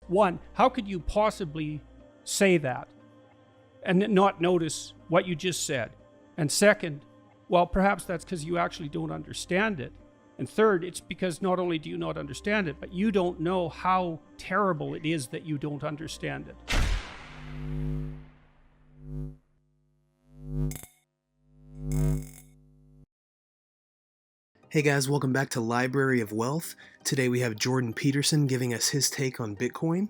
One, how could you possibly say that and not notice what you just said? And second, well, perhaps that's because you actually don't understand it. And third, it's because not only do you not understand it, but you don't know how terrible it is that you don't understand it. Hey guys, welcome back to Library of Wealth. Today we have Jordan Peterson giving us his take on Bitcoin.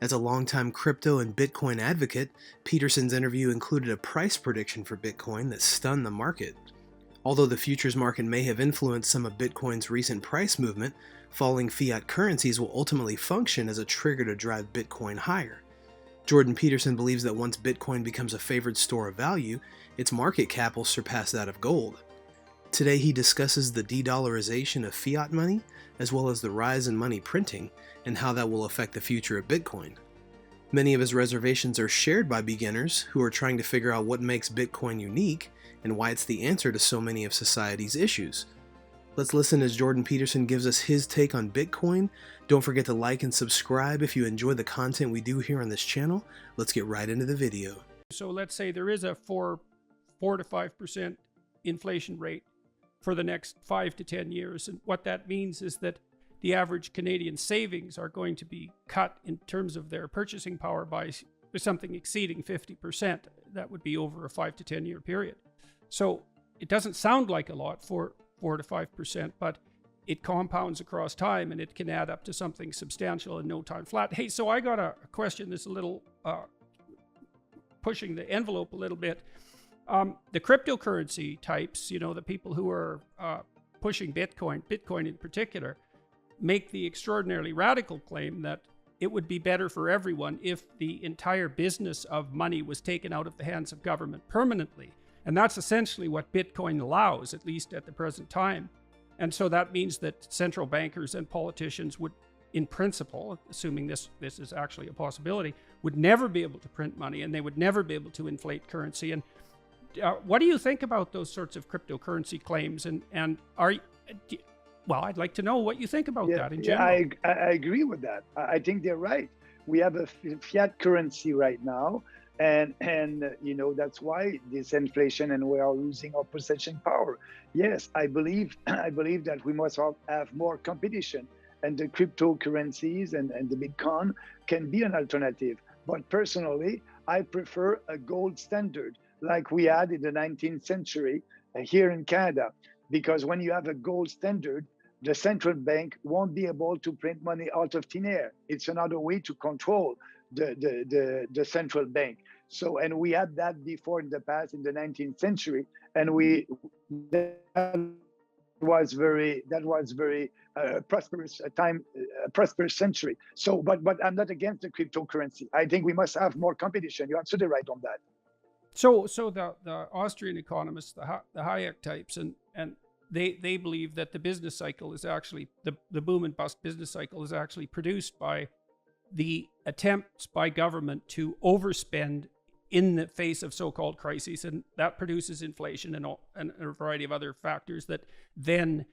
As a longtime crypto and Bitcoin advocate, Peterson's interview included a price prediction for Bitcoin that stunned the market. Although the futures market may have influenced some of Bitcoin's recent price movement, falling fiat currencies will ultimately function as a trigger to drive Bitcoin higher. Jordan Peterson believes that once Bitcoin becomes a favored store of value, its market cap will surpass that of gold. Today he discusses the de-dollarization of fiat money, as well as the rise in money printing, and how that will affect the future of Bitcoin. Many of his reservations are shared by beginners who are trying to figure out what makes Bitcoin unique and why it's the answer to so many of society's issues. Let's listen as Jordan Peterson gives us his take on Bitcoin. Don't forget to like and subscribe if you enjoy the content we do here on this channel. Let's get right into the video. So let's say there is a 4 to 5% inflation rate for the next 5 to 10 years. And what that means is that the average Canadian savings are going to be cut in terms of their purchasing power by something exceeding 50%. That would be over a 5 to 10 year period. So it doesn't sound like a lot for 4 to 5%, but it compounds across time and it can add up to something substantial in no time flat. Hey, so I got a question that's a little pushing the envelope a little bit. The cryptocurrency types, the people who are pushing Bitcoin in particular, make the extraordinarily radical claim that it would be better for everyone if the entire business of money was taken out of the hands of government permanently. And that's essentially what Bitcoin allows, at least at the present time. And so that means that central bankers and politicians would, in principle, assuming this is actually a possibility, would never be able to print money, and they would never be able to inflate currency. And what do you think about those sorts of cryptocurrency claims? And I'd like to know what you think about that in general. I agree with that. I think they're right. We have a fiat currency right now, and that's why this inflation and we are losing our purchasing power. Yes, I believe that we must have more competition, and the cryptocurrencies and the Bitcoin can be an alternative. But personally, I prefer a gold standard like we had in the 19th century here in Canada, because when you have a gold standard, the central bank won't be able to print money out of thin air. It's another way to control the central bank. So, and we had that before in the past in the 19th century, and that was very prosperous time, prosperous century. So, but I'm not against the cryptocurrency. I think we must have more competition. You're absolutely right on that. So the Austrian economists, the Hayek types, and they believe that the business cycle is actually, the boom and bust business cycle is actually produced by the attempts by government to overspend in the face of so-called crises, and that produces inflation and a variety of other factors that then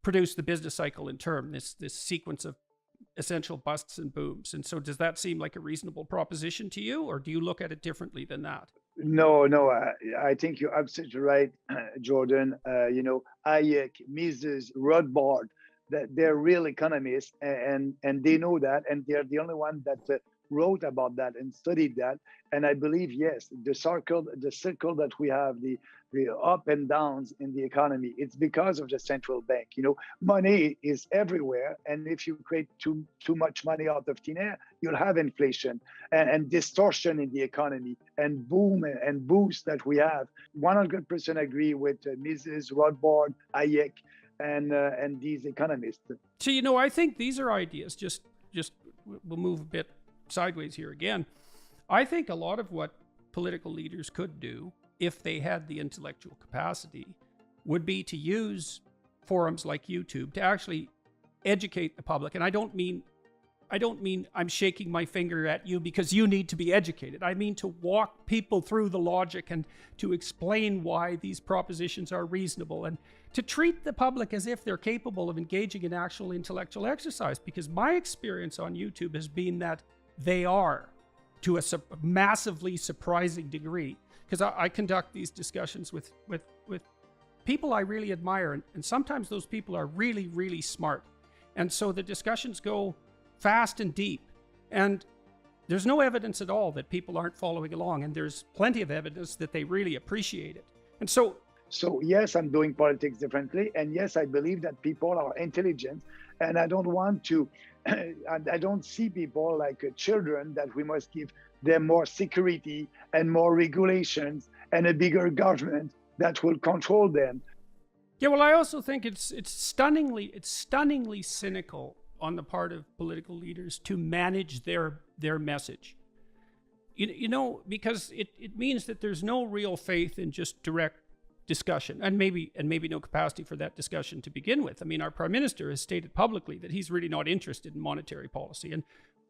produce the business cycle in turn, this sequence of essential busts and booms. And so does that seem like a reasonable proposition to you, or do you look at it differently than that? No, I think you're absolutely right, Jordan. Hayek, Mises, Rothbard, that they're real economists, and they know that, and they're the only one that wrote about that and studied that. And I believe, yes, the circle that we have, the up and downs in the economy, it's because of the central bank. Money is everywhere, and if you create too much money out of thin air, you'll have inflation and distortion in the economy and boom and boost that we have. 100% agree with Mrs. Rothbard, Hayek, and these economists. So I think these are ideas. Just we'll move a bit sideways here again. I think a lot of what political leaders could do, if they had the intellectual capacity, would be to use forums like YouTube to actually educate the public. And I don't mean I don't mean I'm shaking my finger at you because you need to be educated. I mean to walk people through the logic and to explain why these propositions are reasonable, and to treat the public as if they're capable of engaging in actual intellectual exercise, because my experience on YouTube has been that they are, to a massively surprising degree. Because I conduct these discussions with people I really admire, and sometimes those people are really, really smart. And so the discussions go fast and deep, and there's no evidence at all that people aren't following along, and there's plenty of evidence that they really appreciate it. And so yes, I'm doing politics differently, and yes, I believe that people are intelligent, and I don't want to I don't see people like children, that we must give them more security and more regulations and a bigger government that will control them. Yeah, well, I also think it's stunningly cynical on the part of political leaders to manage their message. You know, because it means that there's no real faith in just direct discussion, and maybe no capacity for that discussion to begin with. I mean, our Prime Minister has stated publicly that he's really not interested in monetary policy. And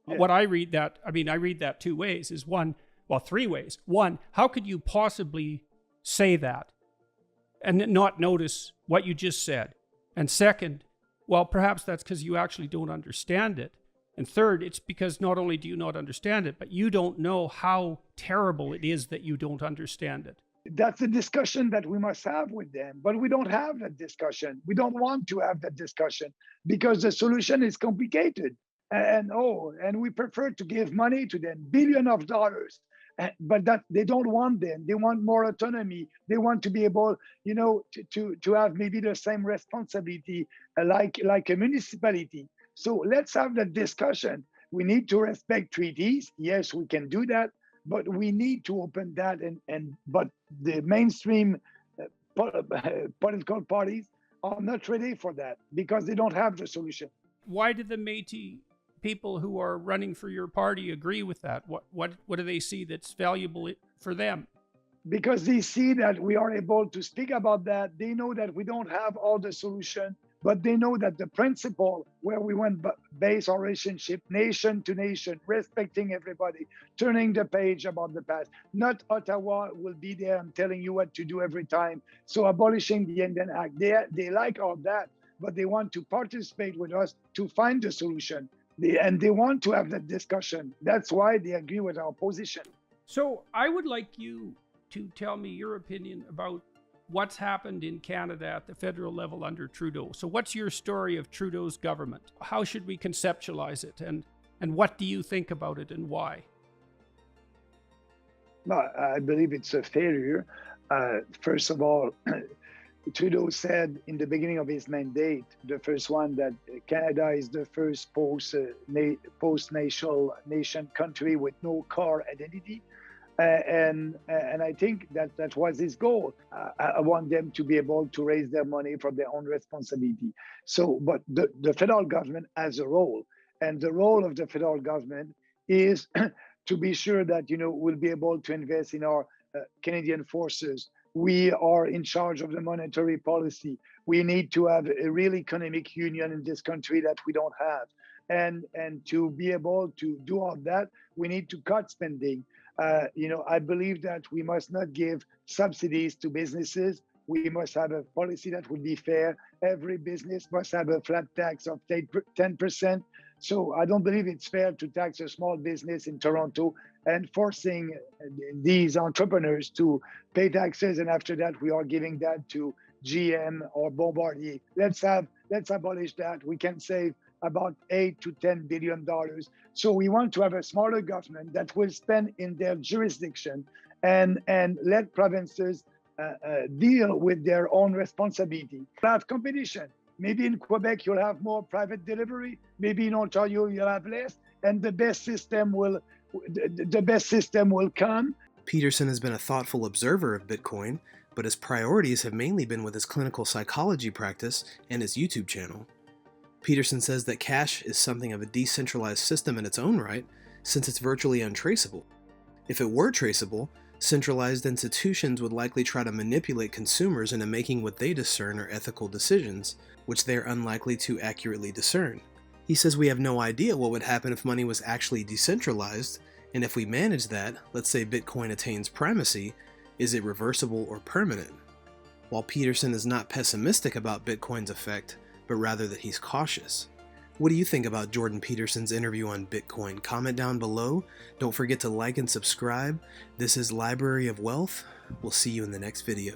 what I read that two ways. Is three ways. One, how could you possibly say that and not notice what you just said? And second, well, perhaps that's because you actually don't understand it. And third, it's because not only do you not understand it, but you don't know how terrible it is that you don't understand it. That's a discussion that we must have with them, but we don't have that discussion. We don't want to have that discussion because the solution is complicated. And we prefer to give money to them, billions of dollars, but that they don't want them. They want more autonomy. They want to be able, to have maybe the same responsibility like a municipality. So let's have that discussion. We need to respect treaties. Yes, we can do that, but we need to open that. But the mainstream political parties are not ready for that because they don't have the solution. Why did the Métis people who are running for your party agree with that? What do they see that's valuable for them? Because they see that we are able to speak about that. They know that we don't have all the solution, but they know that the principle where we want base our relationship nation to nation, respecting everybody, turning the page about the past, not Ottawa will be there and telling you what to do every time. So abolishing the Indian Act, they like all that, but they want to participate with us to find the solution. And they want to have that discussion. That's why they agree with our position. So I would like you to tell me your opinion about what's happened in Canada at the federal level under Trudeau. So what's your story of Trudeau's government? How should we conceptualize it? And what do you think about it and why? No, I believe it's a failure. First of all, Trudeau said in the beginning of his mandate, the first one, that Canada is the first post-nation country with no core identity. And I think that was his goal. I want them to be able to raise their money for their own responsibility. So, but the federal government has a role, and the role of the federal government is to be sure that, we'll be able to invest in our Canadian forces. We are in charge of the monetary policy. We need to have a real economic union in this country that we don't have. And to be able to do all that, we need to cut spending. I believe that we must not give subsidies to businesses. We must have a policy that will be fair. Every business must have a flat tax of 10%. So I don't believe it's fair to tax a small business in Toronto and forcing these entrepreneurs to pay taxes. And after that, we are giving that to GM or Bombardier. Let's abolish that. We can save about $8 to $10 billion. So we want to have a smaller government that will spend in their jurisdiction and let provinces deal with their own responsibility. Have competition. Maybe in Quebec, you'll have more private delivery. Maybe in Ontario, you'll have less. And the best system will come. Peterson has been a thoughtful observer of Bitcoin, but his priorities have mainly been with his clinical psychology practice and his YouTube channel. Peterson says that cash is something of a decentralized system in its own right, since it's virtually untraceable. If it were traceable, centralized institutions would likely try to manipulate consumers into making what they discern are ethical decisions, which they are unlikely to accurately discern. He says we have no idea what would happen if money was actually decentralized, and if we manage that, let's say Bitcoin attains primacy, is it reversible or permanent? While Peterson is not pessimistic about Bitcoin's effect, but rather that he's cautious. What do you think about Jordan Peterson's interview on Bitcoin? Comment down below. Don't forget to like and subscribe. This is Library of Wealth. We'll see you in the next video.